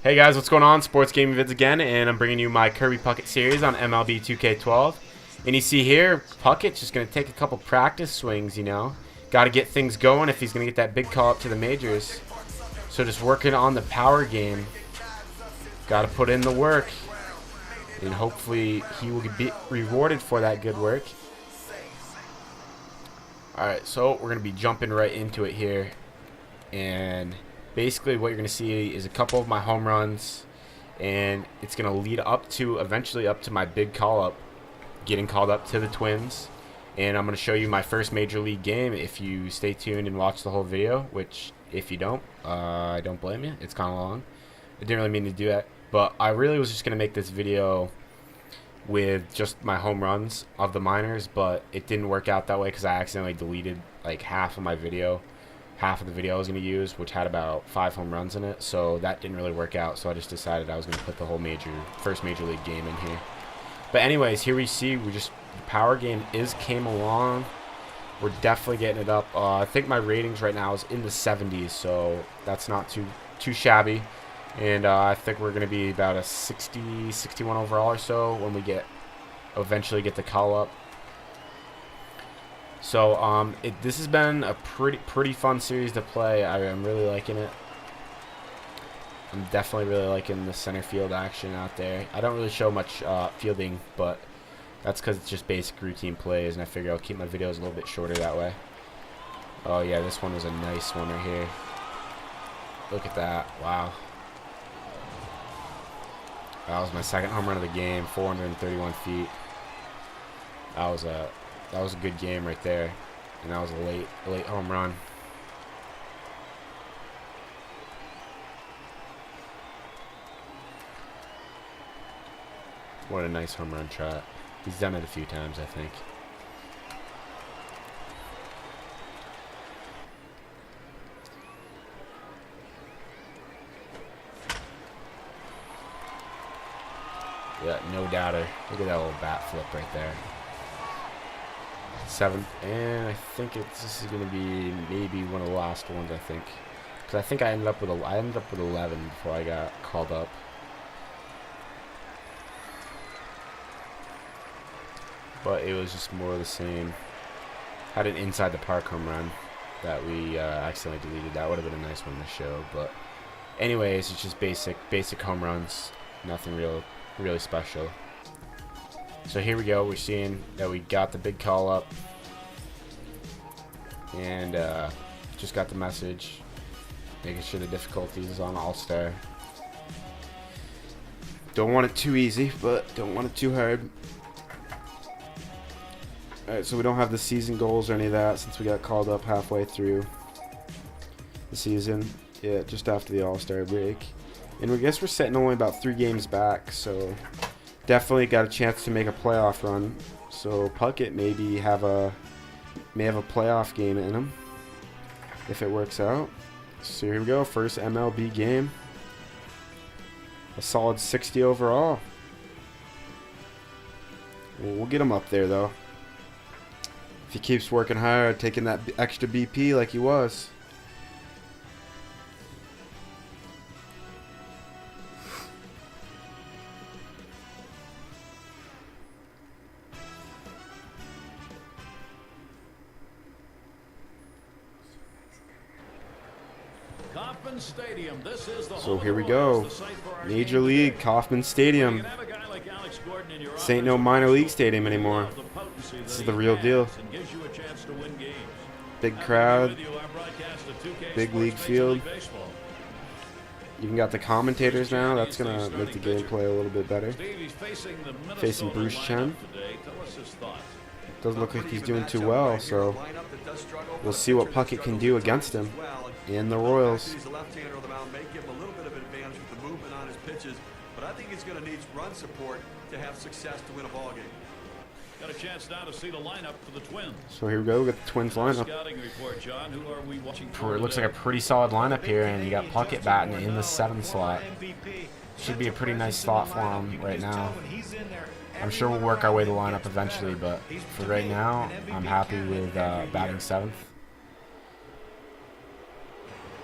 Hey guys, what's going on? SportsGamingVids again, and I'm bringing you my Kirby Puckett series on MLB 2K12. And you see here, Puckett's just going to take a couple practice swings, you know. Got to get things going if he's going to get that big call up to the majors. So just working on the power game. Got to put in the work. And hopefully he will be rewarded for that good work. Alright, so we're going to be jumping right into it here. And basically what you're going to see is a couple of my home runs, and it's going to lead up to eventually up to my big call up, getting called up to the Twins. And I'm going to show you my first major league game if you stay tuned and watch the whole video, which if you don't, I don't blame you. It's kind of long. I didn't really mean to do that, but I really was just going to make this video with just my home runs of the minors, but it didn't work out that way because I accidentally deleted like half of my video. Half of the video I was going to use, which had about 5 home runs in it, so that didn't really work out. So I just decided I was going to put the whole first major league game in here. But anyways, here we see the power game came along. We're definitely getting it up. I think my ratings right now is in the 70s, so that's not too shabby. And I think we're going to be about a 60, 61 overall or so when we eventually get the call up. So this has been a pretty fun series to play. I'm really liking it. I'm definitely really liking the center field action out there. I don't really show much fielding, but that's because it's just basic routine plays, and I figure I'll keep my videos a little bit shorter that way. Oh yeah, this one was a nice one right here. Look at that! Wow. That was my second home run of the game, 431 feet. That was a good game right there, and that was a late home run. What a nice home run shot. He's done it a few times, I think. Yeah, no doubter. Look at that little bat flip right there. 7th, and I think this is going to be maybe one of the last ones, I think, because I think I ended up with 11 before I got called up. But it was just more of the same. Had an inside the park home run that we accidentally deleted. That would have been a nice one to show, but anyways, it's just basic home runs, nothing really special. So here we go. We're seeing that we got the big call up, and just got the message, making sure the difficulty is on All-Star. Don't want it too easy, but don't want it too hard. Alright, so we don't have the season goals or any of that since we got called up halfway through the season. Yeah, just after the All-Star break. And I guess we're sitting only about 3 games back, so definitely got a chance to make a playoff run. So Puckett may have a playoff game in him if it works out. So here we go, first MLB game. A solid 60 overall. We'll get him up there though. If he keeps working hard, taking that extra BP like he was. So here we go, Major League, Kauffman Stadium. This ain't no minor league stadium anymore. This is the real deal. Big crowd, big league field. Even got the commentators now. That's gonna make the gameplay a little bit better. Facing Bruce Chen. Doesn't look like he's doing too well, so we'll see what Puckett can do against him in the Royals. But I think he's going to need run support to have success to win a ball game. Got a chance now to see the lineup for the Twins. So here we go. We got the Twins lineup. Report, John. Who are we watching it looks like a pretty solid lineup here, and you got Puckett batting in the 7th slot. Should be a pretty nice slot for him right now. I'm sure we'll work our way to the lineup eventually, but for right now, I'm happy with batting 7th.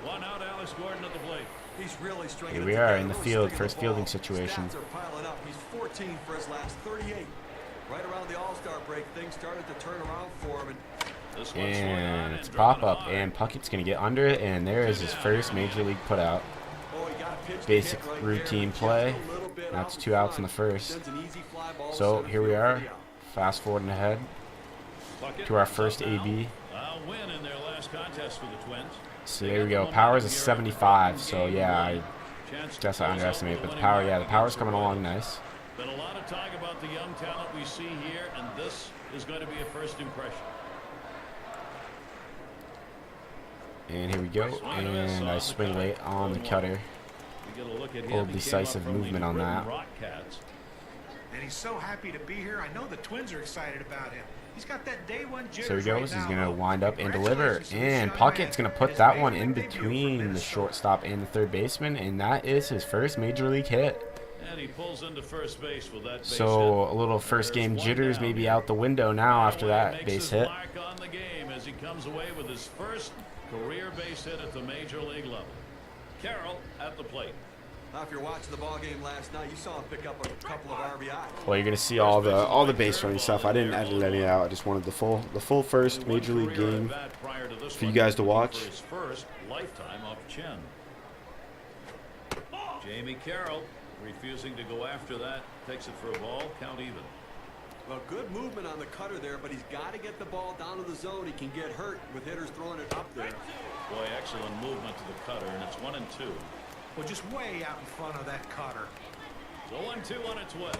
One out, Alex Gordon at the plate. He's really stringing Here it we are together, in the really field, stringing first the fielding ball. situation. Stats are piling up. He's 14 for his last 38. Right around the All-Star break, things started to turn around for him. And it's pop up, and Puckett's going to get under it, and there is his first major league putout. Basic routine play. That's 2 outs in the first. So here we are, fast forwarding ahead to our first AB. So there we go. Power is a 75. So yeah, I guess I underestimated, but the power, yeah, the power's coming along nice. Been a lot of talk about the young talent we see here, and this is going to be a first impression. And here we go, and I swing late on the cutter. Little decisive movement on that. And he's so happy to be here. I know the Twins are excited about him. He's got that day one jitters. So he goes. He's going to wind up and deliver. And Puckett's going to put that one in between the shortstop and the third baseman, and that is his first major league hit. And he pulls into first base with that base So hit. a little first game jitters maybe out the window now after that base hit. Mark on the game as he comes away with his first career base hit at the major league level. Carroll at the plate. Now, if you're watching the ball game last night, you saw him pick up a couple of RBIs. Well, you're gonna see all the base running stuff. I didn't edit any out. I just wanted the full first major league game for you guys to watch. His first lifetime off chin. Jamie Carroll refusing to go after that, takes it for a ball, count even. Well, good movement on the cutter there, but he's got to get the ball down to the zone. He can get hurt with hitters throwing it up there. Boy, excellent movement to the cutter, and it's 1-2. Well, just way out in front of that cutter. So 1-2 on its way.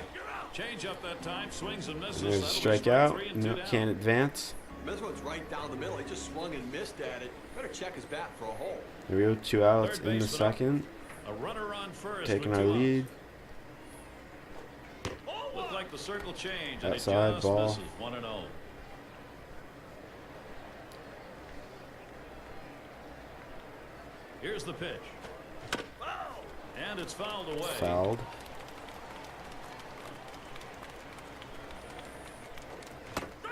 Change up that time, swings and misses. There's a strikeout. No, can't advance. This one's right down the middle. He just swung and missed at it. Better check his bat for a hole. There we go. 2 outs in the second. A runner on first. Taking our lead. Looked like the circle change, and Outside it just ball. misses. 1-0. Here's the pitch. And it's fouled away. Fouled.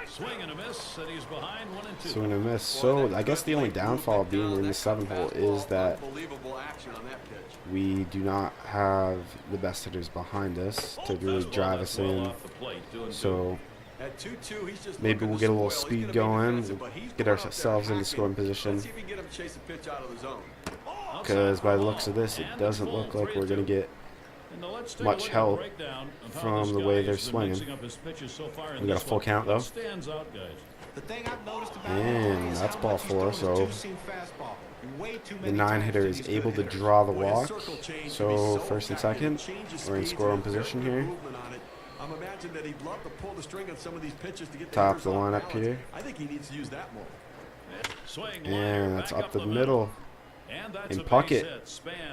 Swing and a miss, and he's behind 1-2. Swing and a miss. So I guess the only downfall of being in the 7th hole is that we do not have the best hitters behind us to really drive us in. So maybe we'll get a little speed going, we'll get ourselves into scoring position. Because by the looks of this, it doesn't look like we're going to get much help from the way they're swinging. We got a full count though. And that's ball 4, so the 9-hitter is able to draw the walk. So first and second, we're in scoring position here. Top of the lineup here. And that's up the middle. And Puckett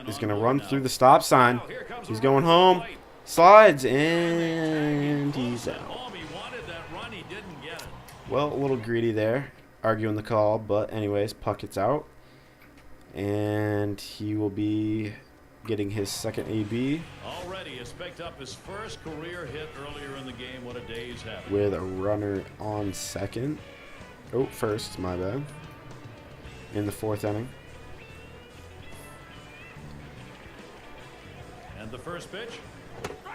is going to run through the stop sign. He's going home. Slides, and he's out. Well, a little greedy there, arguing the call. But anyways, Puckett's out. And he will be getting his second AB. Already has picked up his first career hit earlier in the game. What a day he's having. With a runner on second. Oh, first, my bad. In the 4th inning. And the first pitch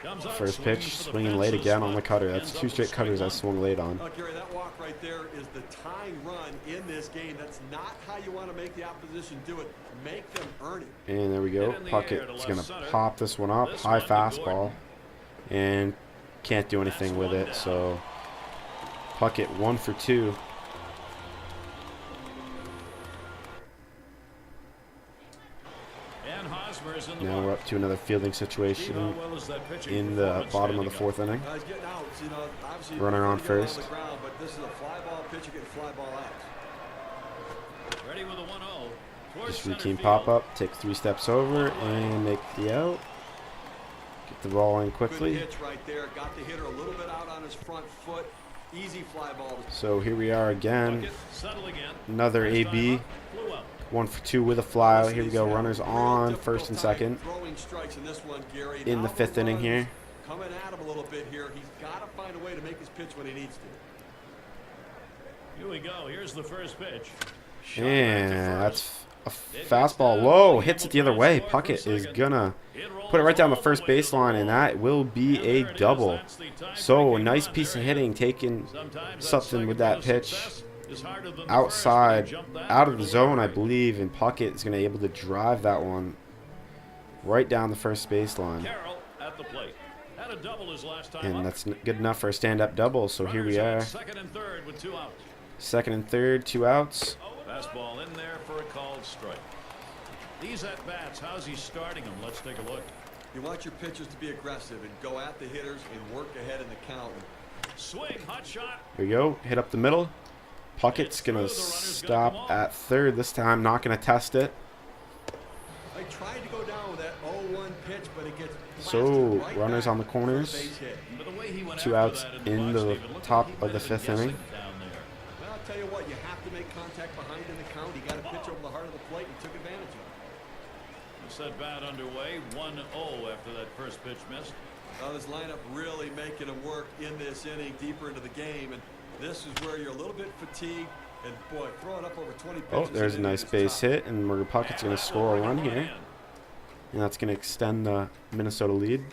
comes up. First pitch, swinging late again on the cutter. That's 2 straight cutters I swung late on. Gary, that walk right there is the tying run in this game. That's not how you want to make the opposition do it. Make them earn it. And there we go. Puckett is going to pop this one up. High fastball. And can't do anything with it. So Puckett 1 for 2. Now we're up to another fielding situation in the bottom of the 4th inning. Runner on first. Just routine pop-up, take 3 steps over, and make the out. Get the ball in quickly. So here we are again. Another AB. 1 for 2 with a fly out. Here we go. Runners on first and second in the 5th inning here. Coming at him a little bit here. He's got to find a way to make his pitch when he needs to. Here we go. Here's the first pitch. And that's A fastball low, hits it the other way. Puckett is gonna put it right down the first baseline, and that will be a double. So a nice piece of hitting, taking something with that pitch outside, out of the zone, I believe, and Puckett is gonna be able to drive that one right down the first baseline. And that's good enough for a stand-up double. So here we are. Second and third, 2 outs. Fastball in there for a called strike. These at-bats, how's he starting them? Let's take a look. You want your pitchers to be aggressive and go at the hitters and work ahead in the count. Swing, hot shot. Here we go. Hit up the middle. Puckett's going to stop at third this time. Not going to test it. I tried to go down with that 0-1 pitch, but it gets so right runners on the corners. 2 outs in the top of the 5th inning. Well, I'll tell you what, you have to make contact behind in the count. You got to pitch over the heart of the plate and took advantage of it. This at bat underway, 1-0 after that first pitch missed. Well, this lineup really making them work in this inning, deeper into the game, and this is where you're a little bit fatigued. And boy, throwing up over 20 pitches. Oh, there's a nice base hit, and Puckett's going to score a run here. And that's going to extend the Minnesota lead.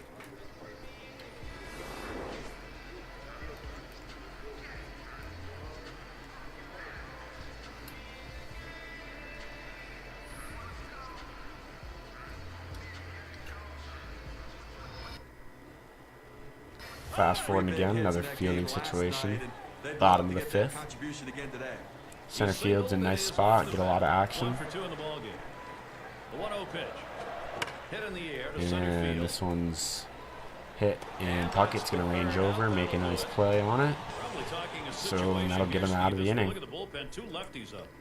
Fast forward again, another fielding situation. Bottom of the 5th. Center field's a nice spot, get a lot of action. And this one's hit, and Puckett's going to range over, make a nice play on it. So that'll get him out of the inning.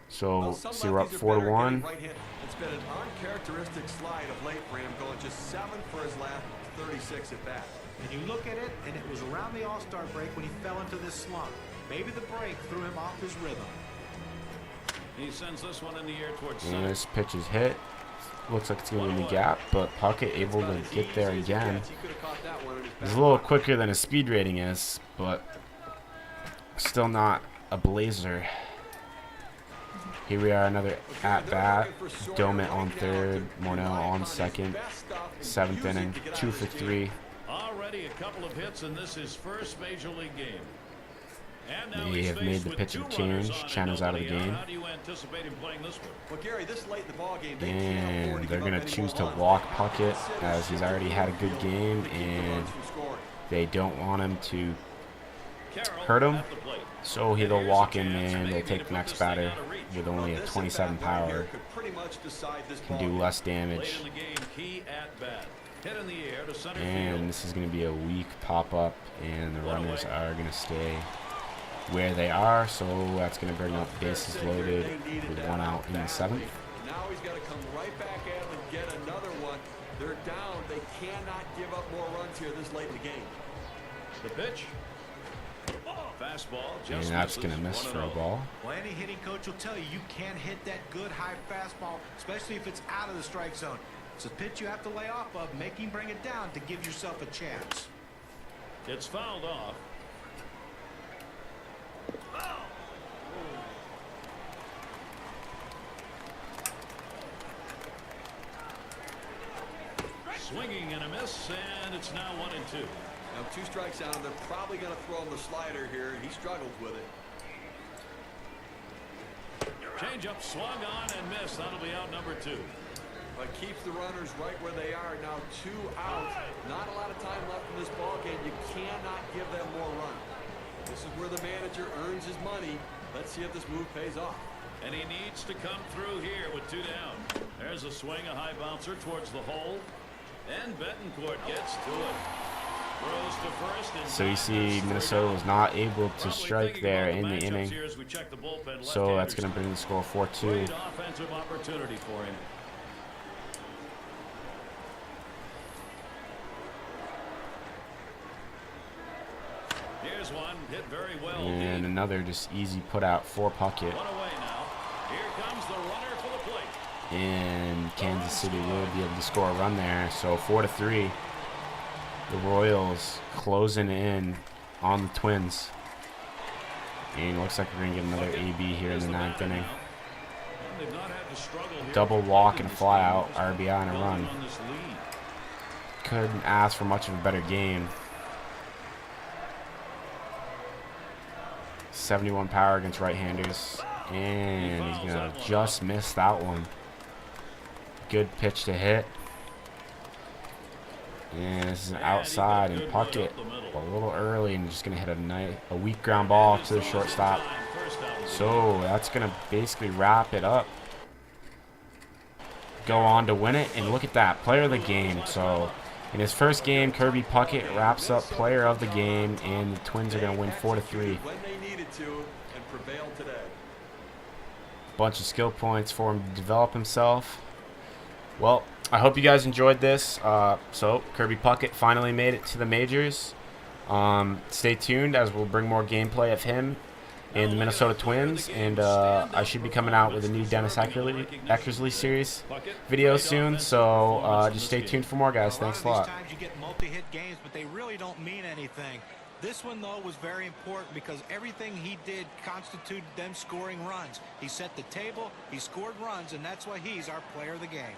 So see, we're up 4-1. It's been an uncharacteristic slide of late for him, going just 7 for his last 36 at bat. And you look at it, and it was around the All-Star break when he fell into this slump. Maybe the break threw him off his rhythm. He sends this one in the air towards and center. this pitch is hit. Looks like it's going to be in the gap, but Puckett able to get there again. He's a little quicker than his speed rating is, but still not a blazer. Here we are, another at-bat. Domet on third, Morneau on second. 7th inning, 2 for 3. Already a couple of hits, and this is first major league game. They have made the pitching change. Chenna's out of the game. How do you anticipate him playing this one? Well, Gary, this late in the ball game, And they're going to choose to walk Puckett, as he's already had a good game, and they don't want him to hurt him. So he'll walk him, and they'll take the next batter with only a 27 power. Can do less damage. And this is going to be a weak pop-up, and the runners are going to stay where they are, so that's going to bring up bases loaded with 1 out in the 7th. Now he's got to come right back at him and get another one. They're down. They cannot give up more runs here this late in the game. The pitch. Fastball. And that's going to miss for a ball. Well, any hitting coach will tell you you can't hit that good high fastball, especially if it's out of the strike zone. It's a pitch you have to lay off of, make him bring it down to give yourself a chance. It's fouled off. Swinging and a miss, and it's now 1-2. Now 2 strikes out, and they're probably going to throw him the slider here. He struggles with it. Change up, swung on and missed. That'll be out number 2. But keeps the runners right where they are. Now 2 out. Not a lot of time left in this ball game. You cannot give them more run. This is where the manager earns his money. Let's see if this move pays off. And he needs to come through here with 2 down. There's a swing, a high bouncer towards the hole. And Betancourt gets to it. Throws to first. So you see Minnesota was not able to strike there in the inning. So that's going to bring the score 4-2. Great offensive opportunity for him. Here's one hit very well. And another just easy put out for Puckett. 1 away now. Here comes the runner for the plate. And Kansas City will be able to score a run there. So 4-3. The Royals closing in on the Twins. And it looks like we're going to get another AB here in the 9th inning. they've not had to struggle here. Double walk and fly out, RBI and a run. On this lead. Couldn't ask for much of a better game. 71 power against right-handers. And he's going to just miss that one. Good pitch to hit. And this is an outside, and Puckett a little early and just going to hit a weak ground ball to the shortstop. So that's going to basically wrap it up. Go on to win it, and look at that, player of the game. So in his first game, Kirby Puckett wraps up player of the game, and the Twins are going to win 4-3. When they needed to and prevailed today. Bunch of skill points for him to develop himself. Well, I hope you guys enjoyed this. So Kirby Puckett finally made it to the majors. Stay tuned as we'll bring more gameplay of him and the Minnesota Twins, and I should be coming out with a new Dennis Eckersley series video soon, so just stay tuned for more, guys. Thanks a lot. Times you get multi-hit games, but they really don't mean anything. This one, though, was very important because everything he did constituted them scoring runs. He set the table, he scored runs, and that's why he's our player of the game.